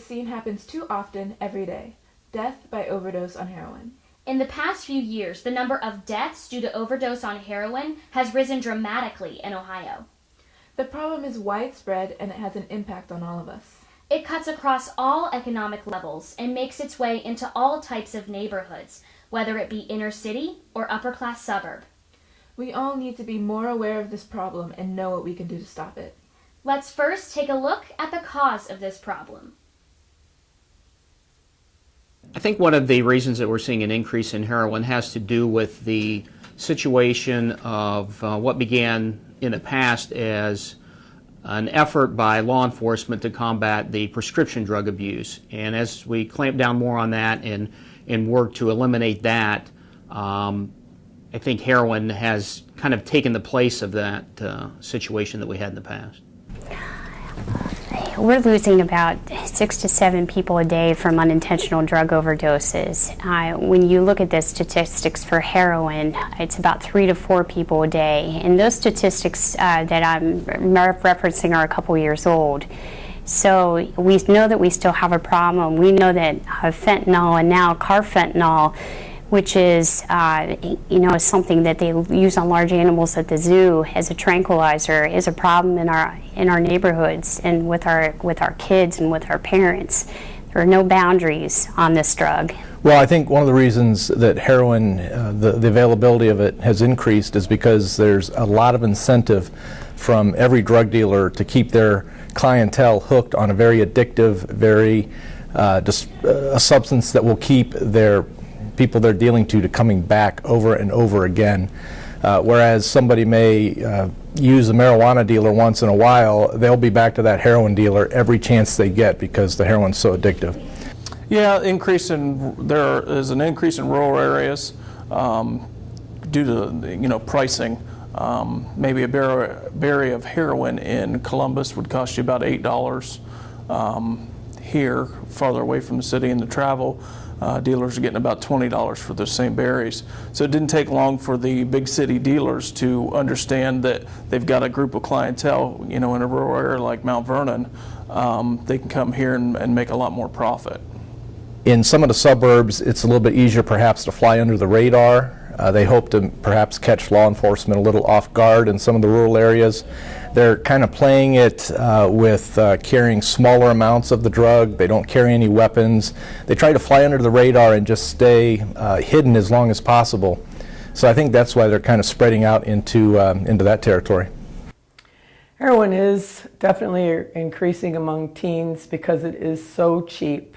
seen happens too often every day. Death by overdose on heroin. In the past few years, the number of deaths due to overdose on heroin has risen dramatically in Ohio. The problem is widespread and it has an impact on all of us. It cuts across all economic levels and makes its way into all types of neighborhoods, whether it be inner city or upper-class suburb. We all need to be more aware of this problem and know what we can do to stop it. Let's first take a look at the cause of this problem. I think one of the reasons that we're seeing an increase in heroin has to do with the situation of what began in the past as an effort by law enforcement to combat the prescription drug abuse. And as we clamp down more on that and work to eliminate that, I think heroin has kind of taken the place of that situation that we had in the past. We're losing about 6 to 7 people a day from unintentional drug overdoses. When you look at the statistics for heroin, it's about 3 to 4 people a day. And those statistics that I'm referencing are a couple years old. So we know that we still have a problem. We know that fentanyl and now carfentanil, which is, is something that they use on large animals at the zoo as a tranquilizer, is a problem in our neighborhoods and with our kids and with our parents. There are no boundaries on this drug. Well, I think one of the reasons that heroin, the availability of it has increased is because there's a lot of incentive from every drug dealer to keep their clientele hooked on a very addictive, a substance that will keep their people they're dealing to coming back over and over again. Whereas somebody may use a marijuana dealer once in a while, they'll be back to that heroin dealer every chance they get because the heroin's so addictive. Yeah, there is an increase in rural areas due to pricing. Maybe a berry of heroin in Columbus would cost you about $8. Here, farther away from the city and the travel, dealers are getting about $20 for those same berries. So it didn't take long for the big city dealers to understand that they've got a group of clientele, in a rural area like Mount Vernon, they can come here and make a lot more profit. In some of the suburbs, it's a little bit easier perhaps to fly under the radar. They hope to perhaps catch law enforcement a little off guard in some of the rural areas. They're kind of playing it with carrying smaller amounts of the drug. They don't carry any weapons. They try to fly under the radar and just stay hidden as long as possible. So I think that's why they're kind of spreading out into that territory. Heroin is definitely increasing among teens because it is so cheap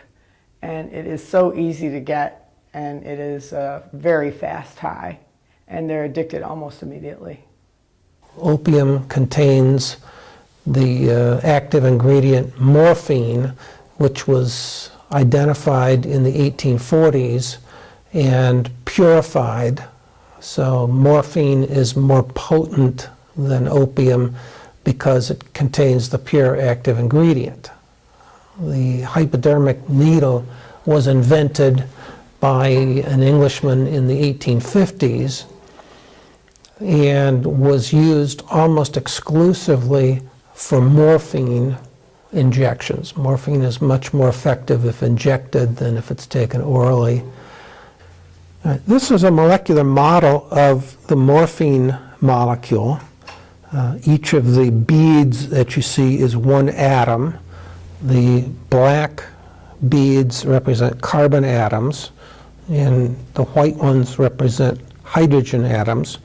and it is so easy to get, and it is a very fast high, and they're addicted almost immediately. Opium contains the active ingredient morphine, which was identified in the 1840s and purified. So morphine is more potent than opium because it contains the pure active ingredient. The hypodermic needle was invented by an Englishman in the 1850s and was used almost exclusively for morphine injections. Morphine is much more effective if injected than if it's taken orally. This is a molecular model of the morphine molecule. Each of the beads that you see is one atom. The black beads represent carbon atoms, and the white ones represent hydrogen atoms.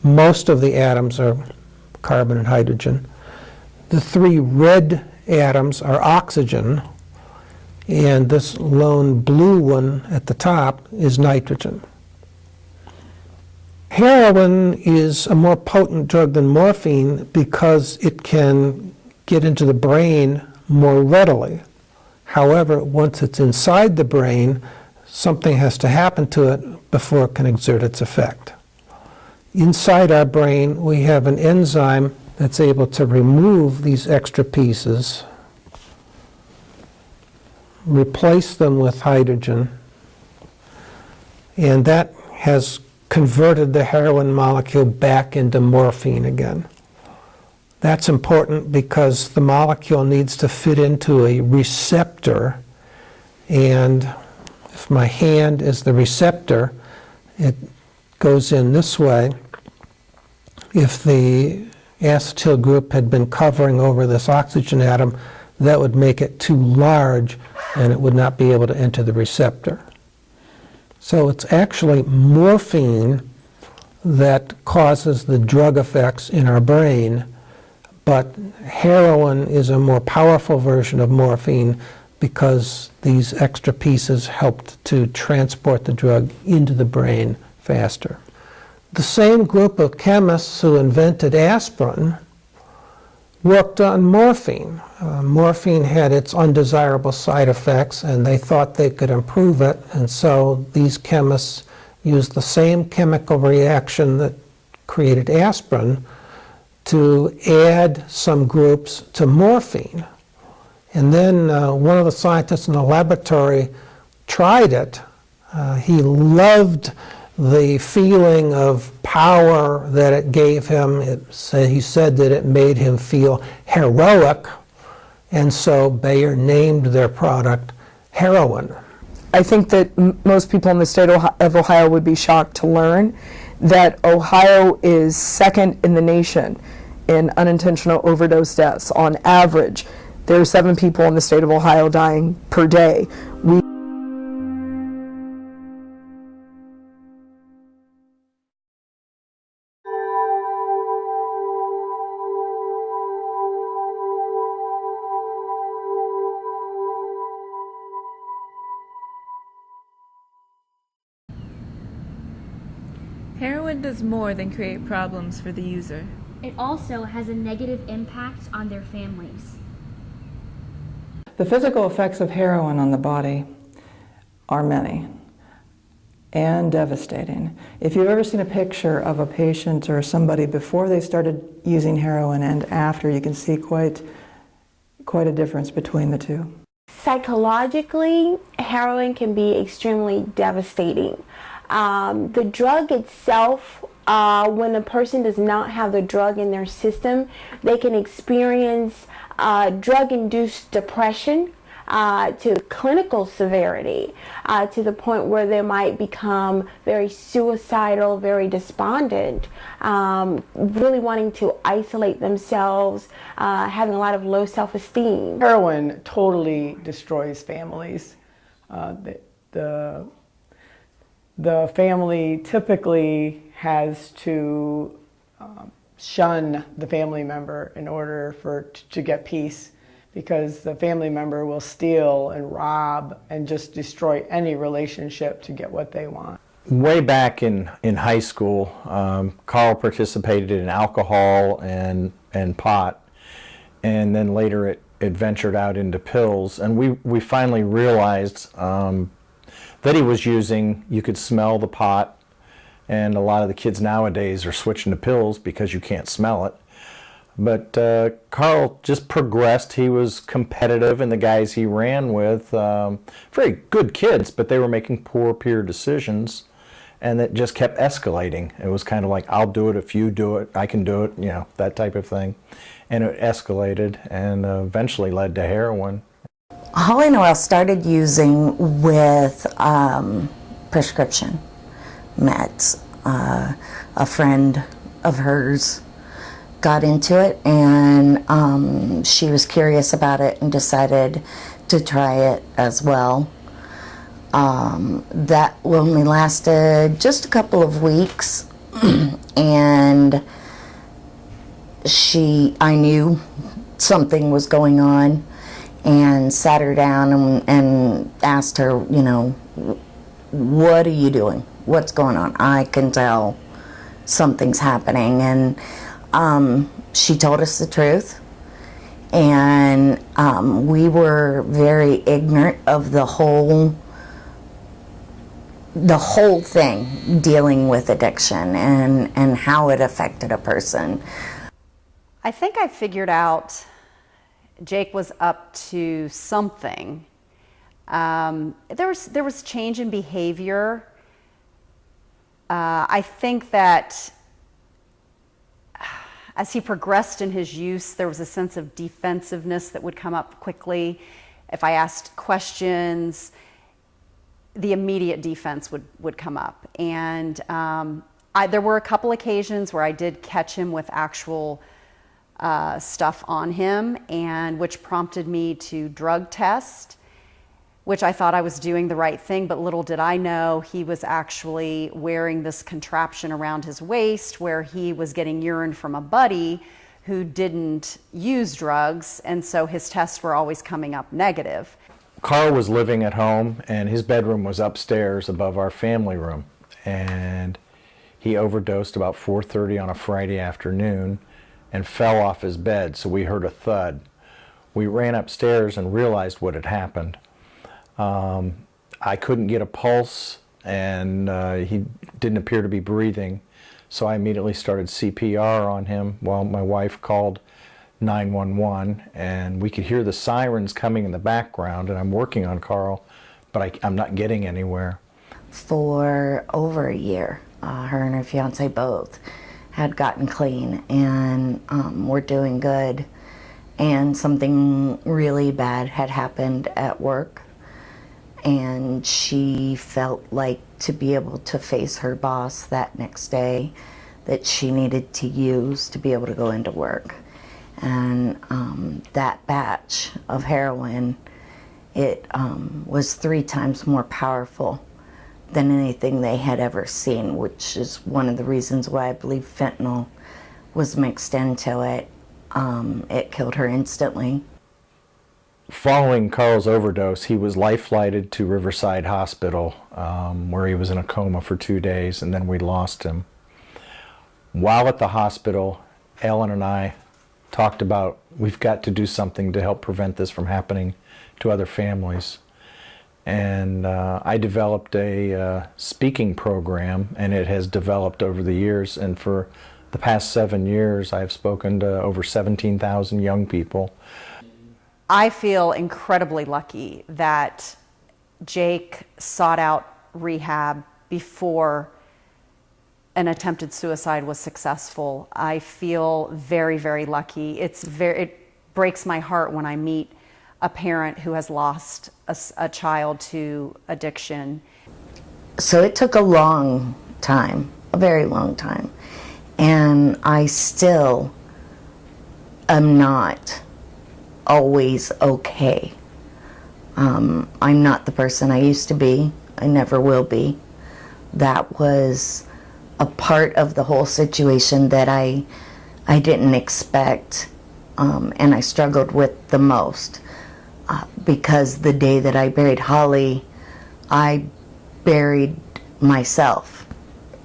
Most of the atoms are carbon and hydrogen. The 3 red atoms are oxygen, and this lone blue one at the top is nitrogen. Heroin is a more potent drug than morphine because it can get into the brain more readily. However, once it's inside the brain, something has to happen to it before it can exert its effect. Inside our brain, we have an enzyme that's able to remove these extra pieces, replace them with hydrogen, and that has converted the heroin molecule back into morphine again. That's important because the molecule needs to fit into a receptor and if my hand is the receptor, it goes in this way. If the acetyl group had been covering over this oxygen atom, that would make it too large and it would not be able to enter the receptor. So it's actually morphine that causes the drug effects in our brain, but heroin is a more powerful version of morphine because these extra pieces helped to transport the drug into the brain faster. The same group of chemists who invented aspirin worked on morphine. Morphine had its undesirable side effects, and they thought they could improve it, and so these chemists used the same chemical reaction that created aspirin to add some groups to morphine. And then one of the scientists in the laboratory tried it. He loved the feeling of power that it gave him. He said that it made him feel heroic, and so Bayer named their product Heroin. I think that most people in the state of Ohio would be shocked to learn that Ohio is second in the nation in unintentional overdose deaths. On average, there are 7 people in the state of Ohio dying per day. Heroin does more than create problems for the user. It also has a negative impact on their families. The physical effects of heroin on the body are many and devastating. If you've ever seen a picture of a patient or somebody before they started using heroin and after, you can see quite a difference between the two. Psychologically, heroin can be extremely devastating. The drug itself, when a person does not have the drug in their system, they can experience drug-induced depression to clinical severity, to the point where they might become very suicidal, very despondent, really wanting to isolate themselves, having a lot of low self-esteem. Heroin totally destroys families. The family typically has to shun the family member in order to get peace, because the family member will steal and rob and just destroy any relationship to get what they want. Way back in high school, Carl participated in alcohol and pot, and then later it ventured out into pills, and we finally realized that he was using, you could smell the pot, and a lot of the kids nowadays are switching to pills because you can't smell it. But Carl just progressed. He was competitive, and the guys he ran with, very good kids, but they were making poor peer decisions, and it just kept escalating. It was kind of like, I'll do it if you do it, I can do it, you know, that type of thing. And it escalated and eventually led to heroin. Holly Noel started using with prescription meds. A friend of hers got into it, and she was curious about it and decided to try it as well. That only lasted just a couple of weeks, and I knew something was going on, and sat her down and asked her, you know, what are you doing? What's going on? I can tell something's happening. And she told us the truth. And we were very ignorant of the whole thing, dealing with addiction and how it affected a person. I think I figured out Jake was up to something. There was change in behavior. I think that as he progressed in his use, there was a sense of defensiveness that would come up quickly. If I asked questions, the immediate defense would come up. And there were a couple occasions where I did catch him with actual stuff on him, and which prompted me to drug test, which I thought I was doing the right thing, but little did I know he was actually wearing this contraption around his waist where he was getting urine from a buddy who didn't use drugs, and so his tests were always coming up negative. Carl was living at home, and his bedroom was upstairs above our family room, and he overdosed about 4:30 on a Friday afternoon and fell off his bed, so we heard a thud. We ran upstairs and realized what had happened. I couldn't get a pulse, and he didn't appear to be breathing, so I immediately started CPR on him while my wife called 911, and we could hear the sirens coming in the background, and I'm working on Carl, but I'm not getting anywhere. For over a year, her and her fiance both had gotten clean, and were doing good, and something really bad had happened at work, and she felt like, to be able to face her boss that next day, that she needed to use to be able to go into work. And that batch of heroin, it was 3 times more powerful than anything they had ever seen, which is one of the reasons why I believe fentanyl was mixed into it. It killed her instantly. Following Carl's overdose, he was life-flighted to Riverside Hospital, where he was in a coma for 2 days, and then we lost him. While at the hospital, Ellen and I talked about, we've got to do something to help prevent this from happening to other families. And I developed a speaking program, and it has developed over the years, and for the past 7 years I've spoken to over 17,000 young people. I feel incredibly lucky that Jake sought out rehab before an attempted suicide was successful. I feel very, very lucky. It breaks my heart when I meet a parent who has lost a child to addiction. So it took a long time, a very long time, and I still am not always okay. I'm not the person I used to be. I never will be. That was a part of the whole situation that I didn't expect, and I struggled with the most, because the day that I buried Holly, I buried myself,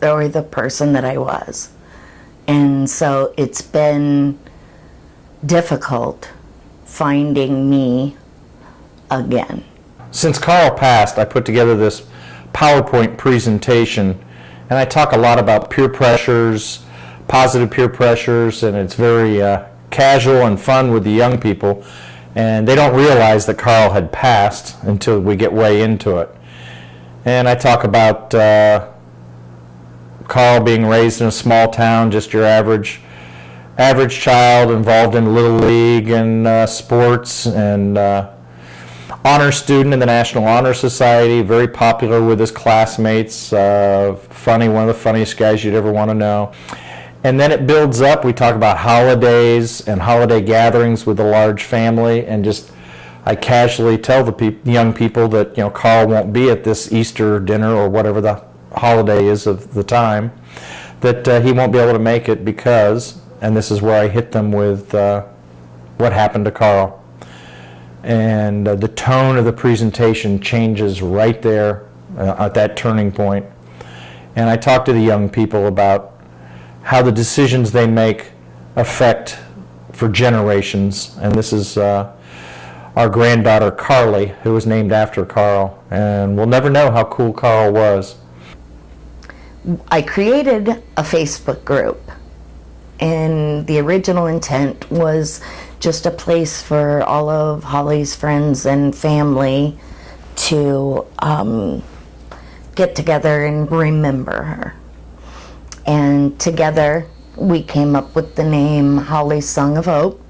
or the person that I was. And so it's been difficult finding me again. Since Carl passed, I put together this PowerPoint presentation, and I talk a lot about peer pressures, positive peer pressures, and it's very casual and fun with the young people, and they don't realize that Carl had passed until we get way into it. And I talk about Carl being raised in a small town, just your average child, involved in Little League and sports, and honor student in the National Honor Society, very popular with his classmates, funny, one of the funniest guys you'd ever want to know. And then it builds up. We talk about holidays and holiday gatherings with a large family, and just I casually tell the young people that, you know, Carl won't be at this Easter dinner or whatever the holiday is of the time, that he won't be able to make it because, and this is where I hit them with what happened to Carl. And the tone of the presentation changes right there at that turning point. And I talk to the young people about how the decisions they make affect for generations. And this is our granddaughter Carly, who was named after Carl. And we'll never know how cool Carl was. I created a Facebook group, and the original intent was just a place for all of Holly's friends and family to get together and remember her. And together we came up with the name Holly's Song of Hope.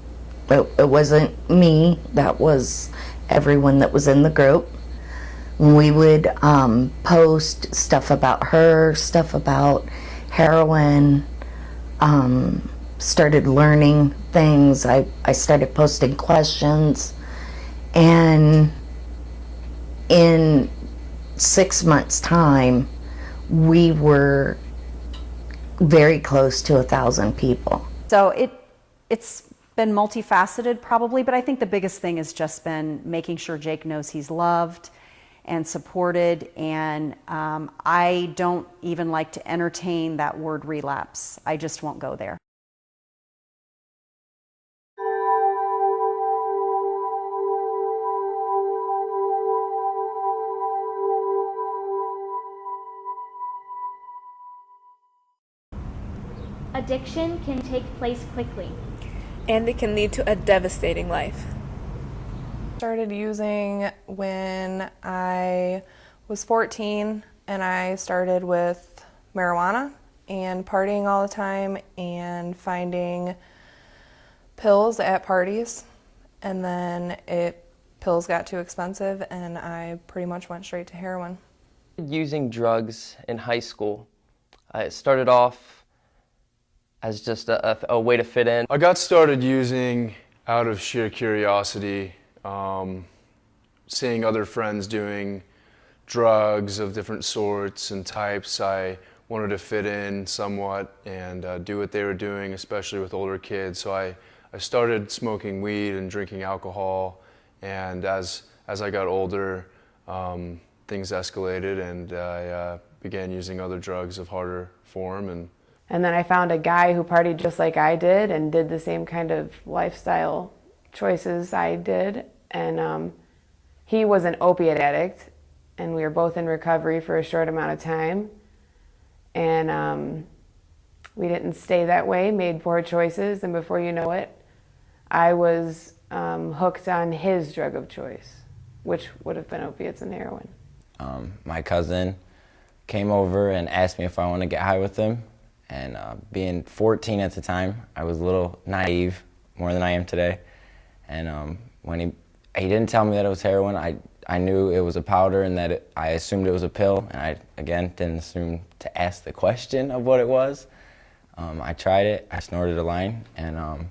It wasn't me, that was everyone that was in the group. We would post stuff about her, stuff about heroin, started learning things. I started posting questions, and in 6 months' time, we were very close to 1,000 people. So it's been multifaceted probably, but I think the biggest thing has just been making sure Jake knows he's loved and supported, and I don't even like to entertain that word relapse. I just won't go there. Addiction can take place quickly. And it can lead to a devastating life. Started using when I was 14, and I started with marijuana and partying all the time and finding pills at parties, and then pills got too expensive and I pretty much went straight to heroin. Using drugs in high school. It started off as just a way to fit in. I got started using out of sheer curiosity, seeing other friends doing drugs of different sorts and types. I wanted to fit in somewhat and do what they were doing, especially with older kids. So I started smoking weed and drinking alcohol, and as I got older, things escalated, and I began using other drugs of harder form. And then I found a guy who partied just like I did and did the same kind of lifestyle choices I did. And he was an opiate addict, and we were both in recovery for a short amount of time. And we didn't stay that way, made poor choices, and before you know it, I was hooked on his drug of choice, which would have been opiates and heroin. My cousin came over and asked me if I wanted to get high with him. And being 14 at the time, I was a little naive, more than I am today. And when he didn't tell me that it was heroin, I knew it was a powder, and that I assumed it was a pill. And I, again, didn't assume to ask the question of what it was. I tried it, I snorted a line, and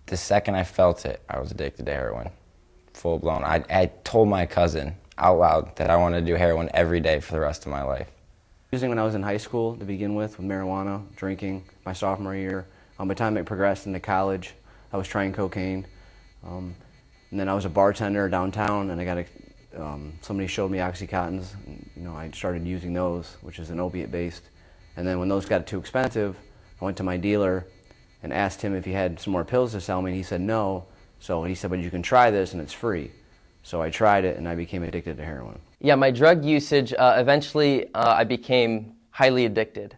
the second I felt it, I was addicted to heroin, full blown. I told my cousin out loud that I wanted to do heroin every day for the rest of my life. Using when I was in high school to begin with marijuana, drinking my sophomore year. By the time it progressed into college, I was trying cocaine. And then I was a bartender downtown, and I got somebody showed me Oxycontins. And, I started using those, which is an opiate based. And then when those got too expensive, I went to my dealer and asked him if he had some more pills to sell me, and he said no. So he said, but you can try this and it's free. So I tried it, and I became addicted to heroin. Yeah, my drug usage, eventually I became highly addicted.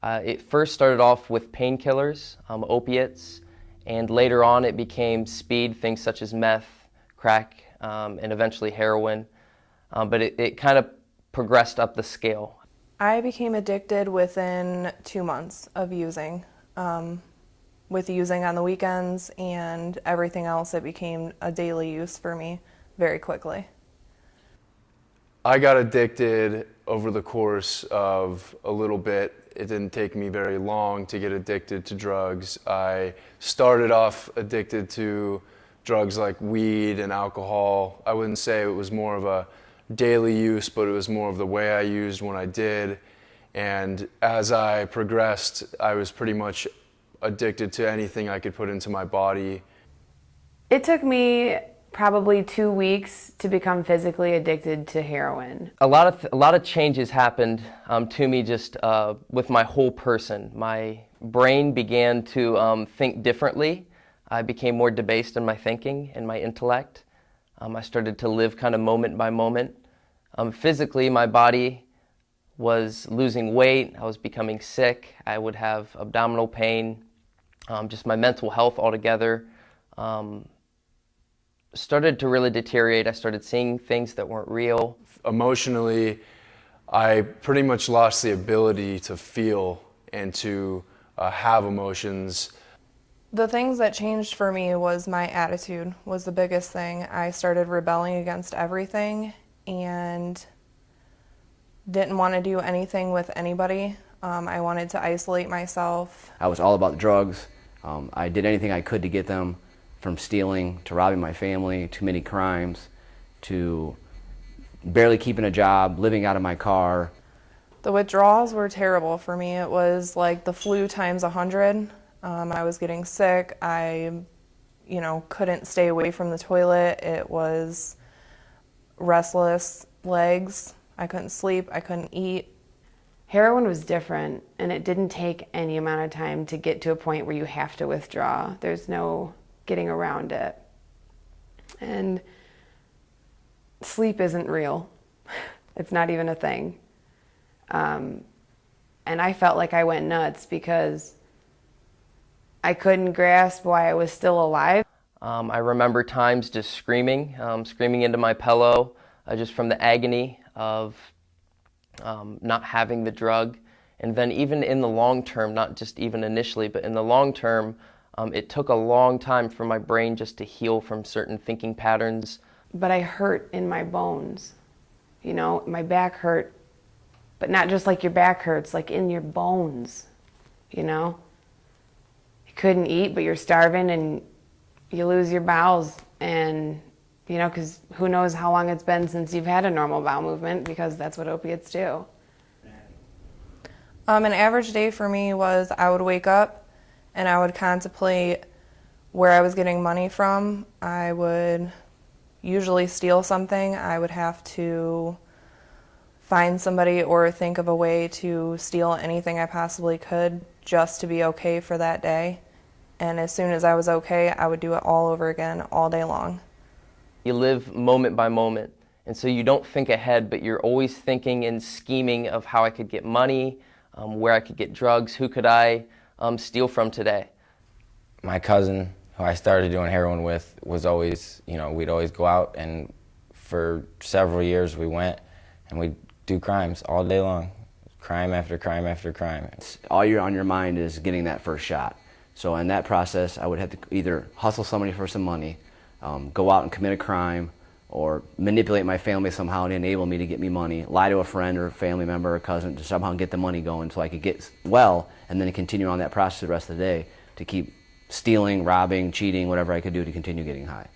It first started off with painkillers, opiates, and later on it became speed, things such as meth, crack, and eventually heroin. But it kind of progressed up the scale. I became addicted within 2 months of using. With using on the weekends and everything else, it became a daily use for me very quickly. I got addicted over the course of a little bit. It didn't take me very long to get addicted to drugs. I started off addicted to drugs like weed and alcohol. I wouldn't say it was more of a daily use, but it was more of the way I used when I did. And as I progressed, I was pretty much addicted to anything I could put into my body. It took me probably 2 weeks to become physically addicted to heroin. A lot of changes happened to me just with my whole person. My brain began to think differently. I became more debased in my thinking and my intellect. I started to live kind of moment by moment. Physically, my body was losing weight. I was becoming sick. I would have abdominal pain. Just my mental health altogether started to really deteriorate. I started seeing things that weren't real. Emotionally, I pretty much lost the ability to feel and to have emotions. The things that changed for me was my attitude was the biggest thing. I started rebelling against everything and didn't want to do anything with anybody. I wanted to isolate myself. I was all about the drugs. I did anything I could to get them, from stealing to robbing my family, to many crimes, to barely keeping a job, living out of my car. The withdrawals were terrible for me. It was like the flu times 100. I was getting sick. I, couldn't stay away from the toilet. It was restless legs. I couldn't sleep. I couldn't eat. Heroin was different, and it didn't take any amount of time to get to a point where you have to withdraw. There's no getting around it. And sleep isn't real. It's not even a thing. And I felt like I went nuts because I couldn't grasp why I was still alive. I remember times just screaming into my pillow, just from the agony of not having the drug. And then even in the long term, not just even initially, but in the long term, it took a long time for my brain just to heal from certain thinking patterns. But I hurt in my bones. My back hurt, but not just like your back hurts, like in your bones, You couldn't eat, but you're starving and you lose your bowels. And, because who knows how long it's been since you've had a normal bowel movement, because that's what opiates do. An average day for me was I would wake up and I would contemplate where I was getting money from. I would usually steal something. I would have to find somebody or think of a way to steal anything I possibly could just to be okay for that day. And as soon as I was okay, I would do it all over again all day long. You live moment by moment, and so you don't think ahead, but you're always thinking and scheming of how I could get money, where I could get drugs, who could I steal from today. My cousin, who I started doing heroin with, was always, we'd always go out, and for several years we went and we'd do crimes all day long, crime after crime after crime. All you're on your mind is getting that first shot. So in that process, I would have to either hustle somebody for some money, go out and commit a crime, or manipulate my family somehow to enable me to get me money, lie to a friend or a family member or cousin to somehow get the money going so I could get well, and then continue on that process the rest of the day to keep stealing, robbing, cheating, whatever I could do to continue getting high.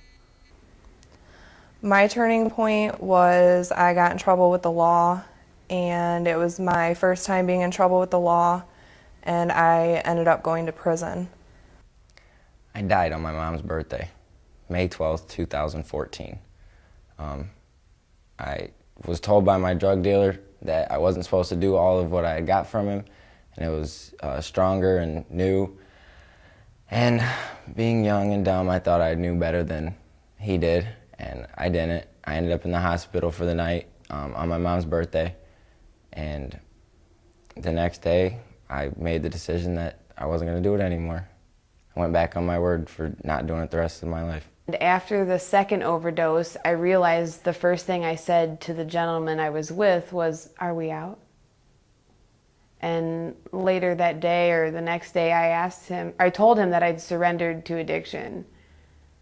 My turning point was I got in trouble with the law, and it was my first time being in trouble with the law, and I ended up going to prison. I died on my mom's birthday, May 12th, 2014. I was told by my drug dealer that I wasn't supposed to do all of what I had got from him, and it was stronger and new. And being young and dumb, I thought I knew better than he did, and I didn't. I ended up in the hospital for the night on my mom's birthday, and the next day I made the decision that I wasn't going to do it anymore. I went back on my word for not doing it the rest of my life. After the second overdose, I realized the first thing I said to the gentleman I was with was, "Are we out?" And later that day or the next day, I told him that I'd surrendered to addiction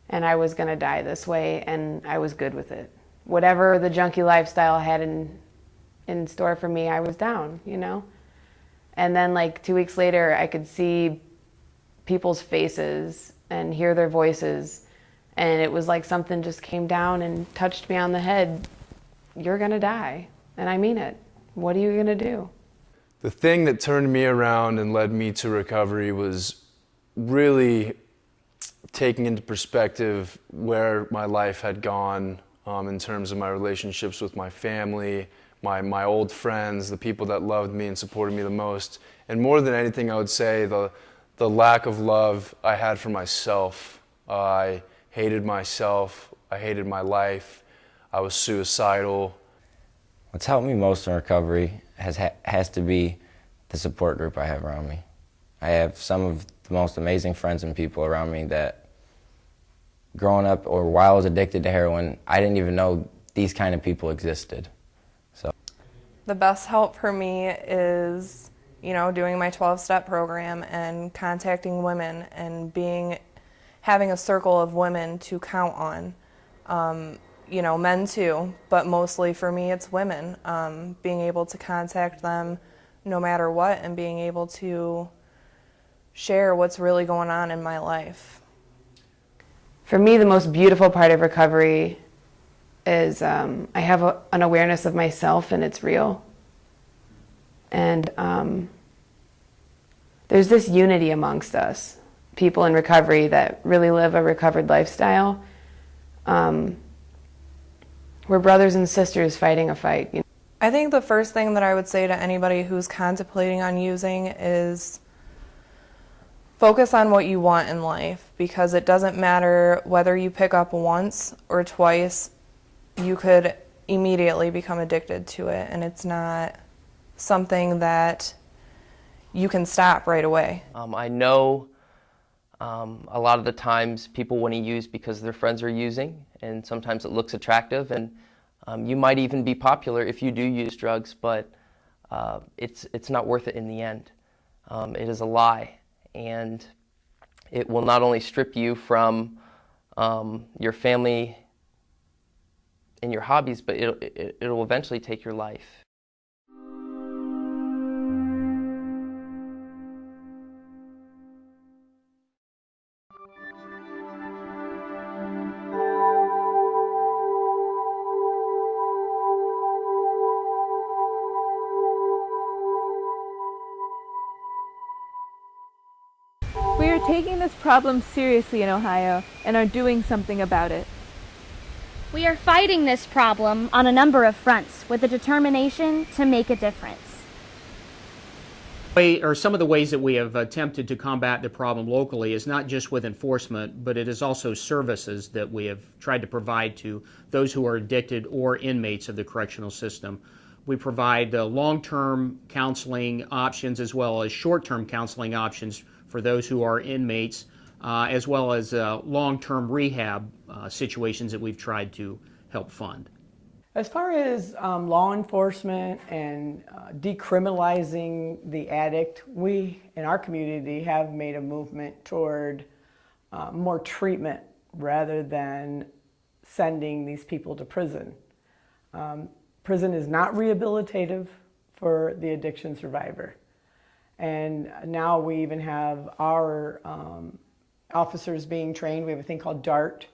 and I was going to die this way, and I was good with it. Whatever the junkie lifestyle had in store for me, I was down, And then like 2 weeks later, I could see people's faces and hear their voices, and it was like something just came down and touched me on the head. You're gonna die, and I mean it. What are you gonna do? The thing that turned me around and led me to recovery was really taking into perspective where my life had gone in terms of my relationships with my family, my old friends, the people that loved me and supported me the most. And more than anything, I would say the lack of love I had for myself. I hated myself. I hated my life. I was suicidal. What's helped me most in recovery has to be the support group I have around me. I have some of the most amazing friends and people around me that growing up or while I was addicted to heroin, I didn't even know these kind of people existed. So The best help for me is you know, doing my 12-step program and contacting women and having a circle of women to count on. You know, men too, but mostly for me it's women. Being able to contact them no matter what and being able to share what's really going on in my life. For me, the most beautiful part of recovery is I have an awareness of myself and it's real. And there's this unity amongst us, people in recovery that really live a recovered lifestyle. We're brothers and sisters fighting a fight. You know? I think the first thing that I would say to anybody who's contemplating on using is focus on what you want in life, because it doesn't matter whether you pick up once or twice, you could immediately become addicted to it, and it's not something that you can stop right away. I know a lot of the times people want to use because their friends are using, and sometimes it looks attractive, and you might even be popular if you do use drugs, but it's not worth it in the end. It is a lie, and it will not only strip you from your family and your hobbies, but it'll eventually take your life. We are taking this problem seriously in Ohio and are doing something about it. We are fighting this problem on a number of fronts with a determination to make a difference. Some of the ways that we have attempted to combat the problem locally is not just with enforcement, but it is also services that we have tried to provide to those who are addicted or inmates of the correctional system. We provide long-term counseling options as well as short-term counseling options for those who are inmates, as well as long-term rehab situations that we've tried to help fund. As far as law enforcement and decriminalizing the addict, we in our community have made a movement toward more treatment rather than sending these people to prison. Prison is not rehabilitative for the addiction survivor. And now we even have our officers being trained. We have a thing called DART,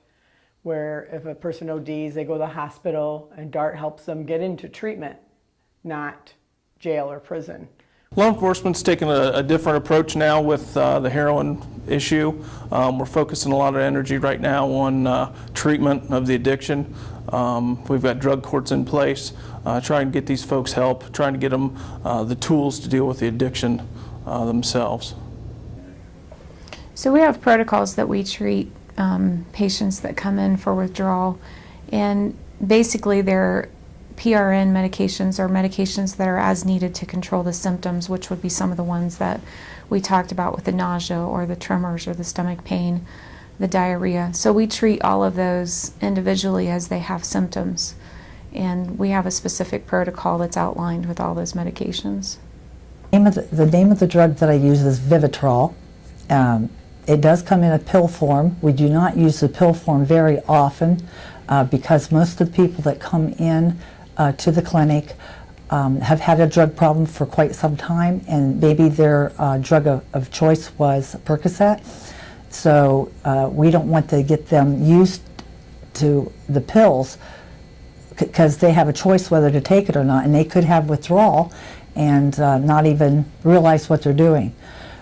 where if a person ODs, they go to the hospital and DART helps them get into treatment, not jail or prison. Law enforcement's taking a different approach now with the heroin issue. We're focusing a lot of energy right now on treatment of the addiction. We've got drug courts in place, trying to get these folks help, trying to get them the tools to deal with the addiction themselves. So we have protocols that we treat patients that come in for withdrawal, and basically they're PRN medications or medications that are as needed to control the symptoms, which would be some of the ones that we talked about with the nausea or the tremors or the stomach pain, the diarrhea. So we treat all of those individually as they have symptoms, and we have a specific protocol that's outlined with all those medications. The name of the drug that I use is Vivitrol. It does come in a pill form. We do not use the pill form very often because most of the people that come in to the clinic have had a drug problem for quite some time, and maybe their drug of choice was Percocet. So we don't want to get them used to the pills because they have a choice whether to take it or not, and they could have withdrawal and not even realize what they're doing.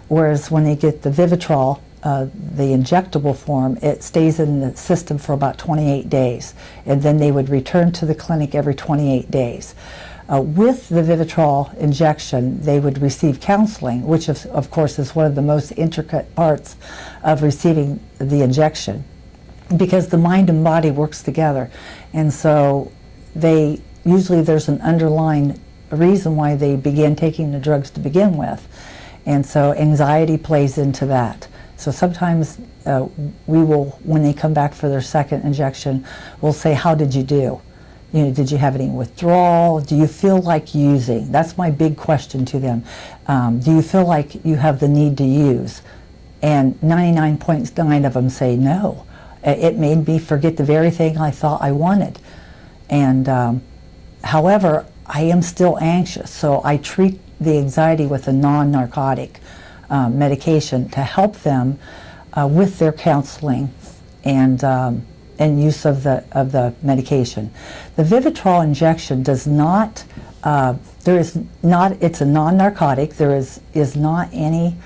Whereas when they get the Vivitrol, the injectable form, it stays in the system for about 28 days, and then they would return to the clinic every 28 days. With the Vivitrol injection, they would receive counseling, which of course is one of the most intricate parts of receiving the injection, because the mind and body works together, and so usually there's an underlying reason why they begin taking the drugs to begin with, and so anxiety plays into that. So sometimes we will, when they come back for their second injection, we'll say, how did you do? You know, did you have any withdrawal? Do you feel like using? That's my big question to them. Do you feel like you have the need to use? And 99.9 of them say no. It made me forget the very thing I thought I wanted. And however, I am still anxious, so I treat the anxiety with a non-narcotic medication to help them with their counseling and use of the medication. The Vivitrol injection does not. There is not. It's a non-narcotic. There is not any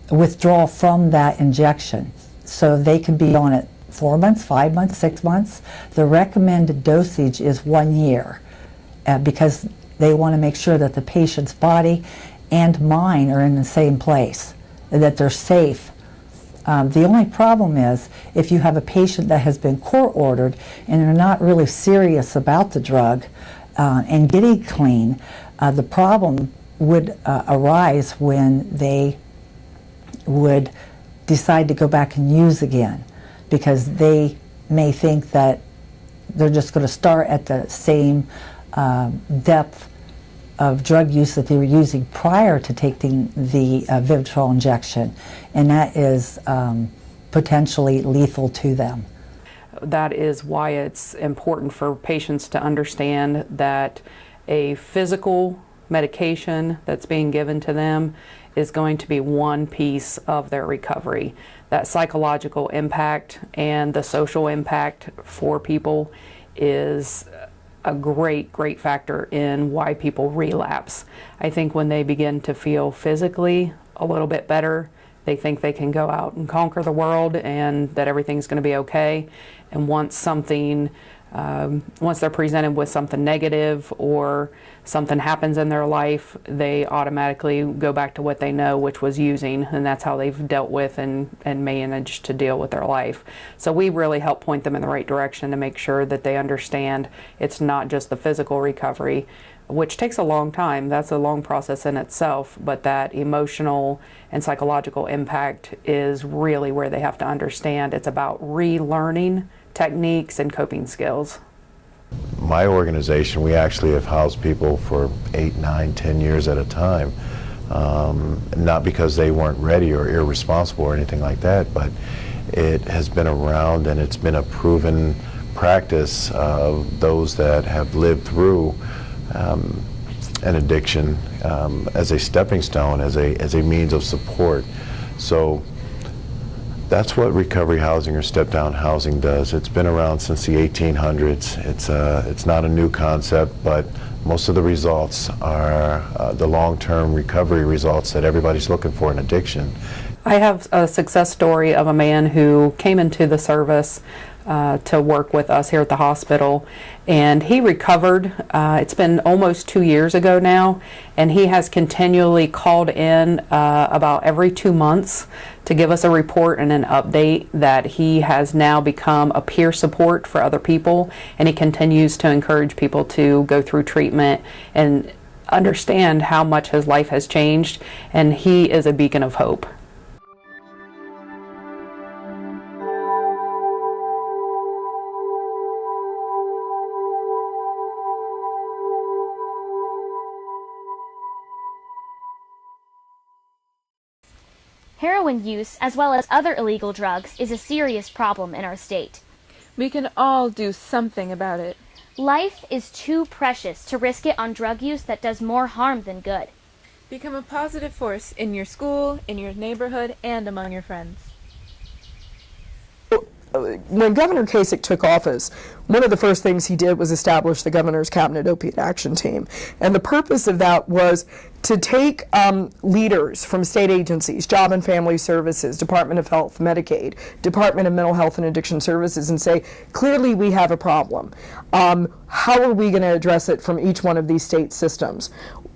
withdrawal from that injection, so they could be on it 4 months, 5 months, 6 months. The recommended dosage is 1 year because they want to make sure that the patient's body and mind are in the same place, and that they're safe. The only problem is if you have a patient that has been court-ordered and they're not really serious about the drug and getting clean, the problem would arise when they would decide to go back and use again, because they may think that they're just going to start at the same depth of drug use that they were using prior to taking the Vivitrol injection, and that is potentially lethal to them. That is why it's important for patients to understand that a physical medication that's being given to them is going to be one piece of their recovery. That psychological impact and the social impact for people is a great factor in why people relapse. I think when they begin to feel physically a little bit better, they think they can go out and conquer the world and that everything's going to be okay. And once they're presented with something negative or something happens in their life, they automatically go back to what they know, which was using, and that's how they've dealt with and managed to deal with their life. So we really help point them in the right direction to make sure that they understand it's not just the physical recovery, which takes a long time. That's a long process in itself, but that emotional and psychological impact is really where they have to understand it's about relearning techniques and coping skills. My organization, we actually have housed people for 8, 9, 10 years at a time. Not because they weren't ready or irresponsible or anything like that, but it has been around and it's been a proven practice of those that have lived through an addiction as a stepping stone, as a means of support. So that's what recovery housing or step-down housing does. It's been around since the 1800s. It's not a new concept, but most of the results are the long-term recovery results that everybody's looking for in addiction. I have a success story of a man who came into the service to work with us here at the hospital, and he recovered. It's been almost 2 years ago now, and he has continually called in about every 2 months to give us a report and an update that he has now become a peer support for other people, and he continues to encourage people to go through treatment and understand how much his life has changed, and he is a beacon of hope. Heroin use, as well as other illegal drugs, is a serious problem in our state. We can all do something about it. Life is too precious to risk it on drug use that does more harm than good. Become a positive force in your school, in your neighborhood, and among your friends. When Governor Kasich took office, one of the first things he did was establish the Governor's Cabinet Opiate Action Team. And the purpose of that was to take leaders from state agencies, Job and Family Services, Department of Health, Medicaid, Department of Mental Health and Addiction Services, and say, clearly we have a problem. How are we going to address it from each one of these state systems?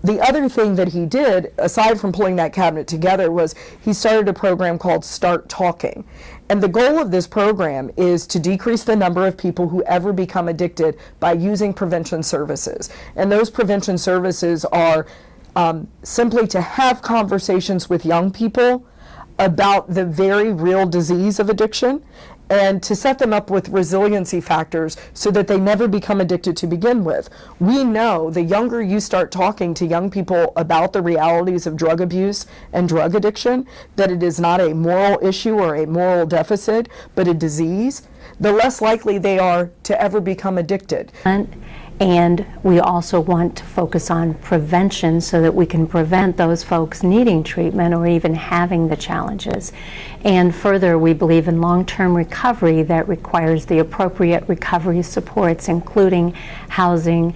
The other thing that he did, aside from pulling that cabinet together, was he started a program called Start Talking. And the goal of this program is to decrease the number of people who ever become addicted by using prevention services. And those prevention services are simply to have conversations with young people about the very real disease of addiction and to set them up with resiliency factors so that they never become addicted to begin with. We know the younger you start talking to young people about the realities of drug abuse and drug addiction, that it is not a moral issue or a moral deficit, but a disease, the less likely they are to ever become addicted. And we also want to focus on prevention so that we can prevent those folks needing treatment or even having the challenges. And further, we believe in long-term recovery that requires the appropriate recovery supports, including housing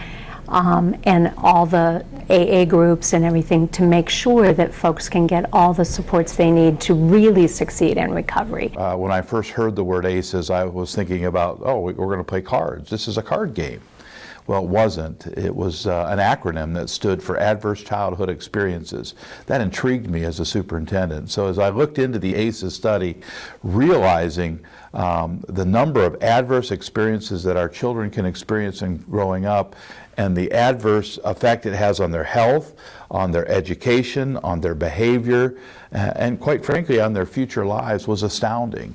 and all the AA groups and everything, to make sure that folks can get all the supports they need to really succeed in recovery. When I first heard the word ACEs, I was thinking about, oh, we're going to play cards. This is a card game. Well, it wasn't. It was an acronym that stood for Adverse Childhood Experiences. That intrigued me as a superintendent. So as I looked into the ACEs study, realizing the number of adverse experiences that our children can experience in growing up, and the adverse effect it has on their health, on their education, on their behavior, and quite frankly on their future lives, was astounding.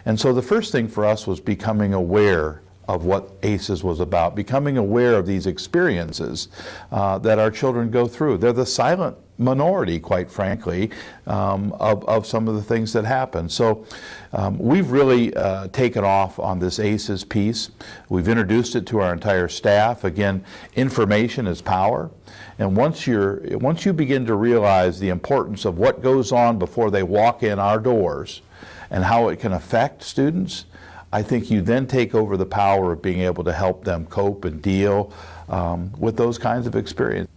And so the first thing for us was becoming aware of what ACEs was about, becoming aware of these experiences that our children go through. They're the silent minority, quite frankly, of some of the things that happen. So we've really taken off on this ACEs piece. We've introduced it to our entire staff. Again, information is power. And once you begin to realize the importance of what goes on before they walk in our doors and how it can affect students, I think you then take over the power of being able to help them cope and deal with those kinds of experiences.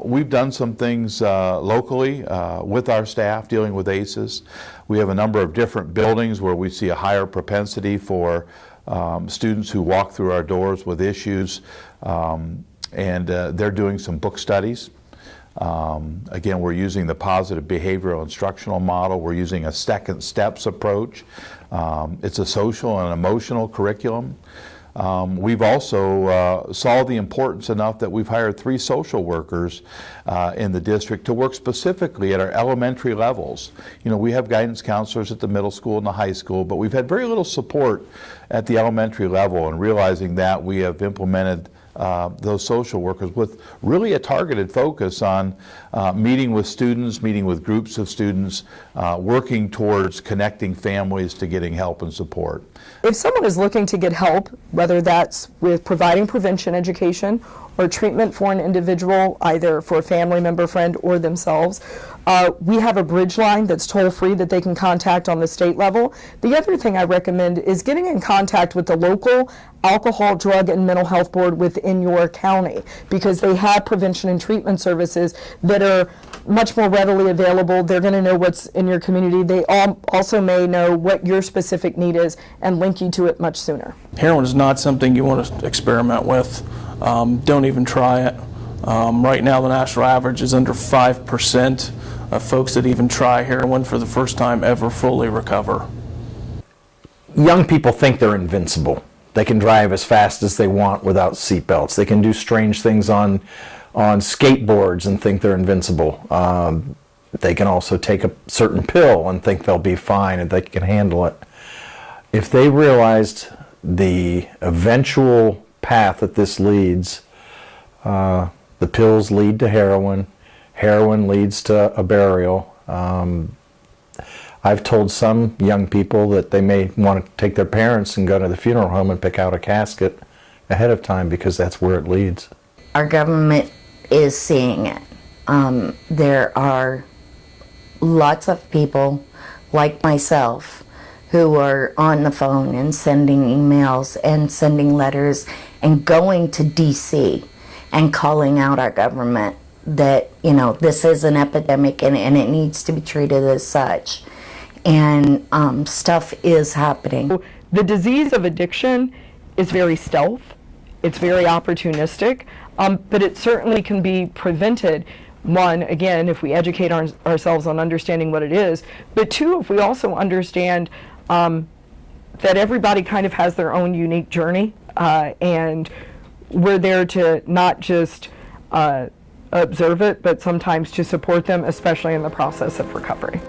We've done some things locally with our staff dealing with ACEs. We have a number of different buildings where we see a higher propensity for students who walk through our doors with issues, and they're doing some book studies. Again, we're using the positive behavioral instructional model. We're using a second steps approach. It's a social and emotional curriculum. We've also saw the importance enough that we've hired 3 social workers in the district to work specifically at our elementary levels. You know, we have guidance counselors at the middle school and the high school, but we've had very little support at the elementary level, and realizing that, we have implemented those social workers with really a targeted focus on meeting with students, meeting with groups of students, working towards connecting families to getting help and support. If someone is looking to get help, whether that's with providing prevention education or treatment for an individual, either for a family member, friend, or themselves, we have a bridge line that's toll-free that they can contact on the state level. The other thing I recommend is getting in contact with the local alcohol, drug, and mental health board within your county, because they have prevention and treatment services that are much more readily available. They're going to know what's in your community. They also may know what your specific need is and link you to it much sooner. Heroin is not something you want to experiment with. Don't even try it. Right now the national average is under 5% of folks that even try heroin for the first time ever fully recover. Young people think they're invincible. They can drive as fast as they want without seatbelts. They can do strange things on skateboards and think they're invincible. They can also take a certain pill and think they'll be fine and they can handle it. If they realized the eventual path that this leads, the pills lead to heroin, heroin leads to a burial. I've told some young people that they may want to take their parents and go to the funeral home and pick out a casket ahead of time because that's where it leads. Our government is seeing it. There are lots of people like myself who are on the phone and sending emails and sending letters and going to DC and calling out our government that, you know, this is an epidemic and it needs to be treated as such. And stuff is happening. The disease of addiction is very stealth. It's very opportunistic, but it certainly can be prevented. One, again, if we educate ourselves on understanding what it is, but 2, if we also understand that everybody kind of has their own unique journey, and we're there to not just observe it, but sometimes to support them, especially in the process of recovery.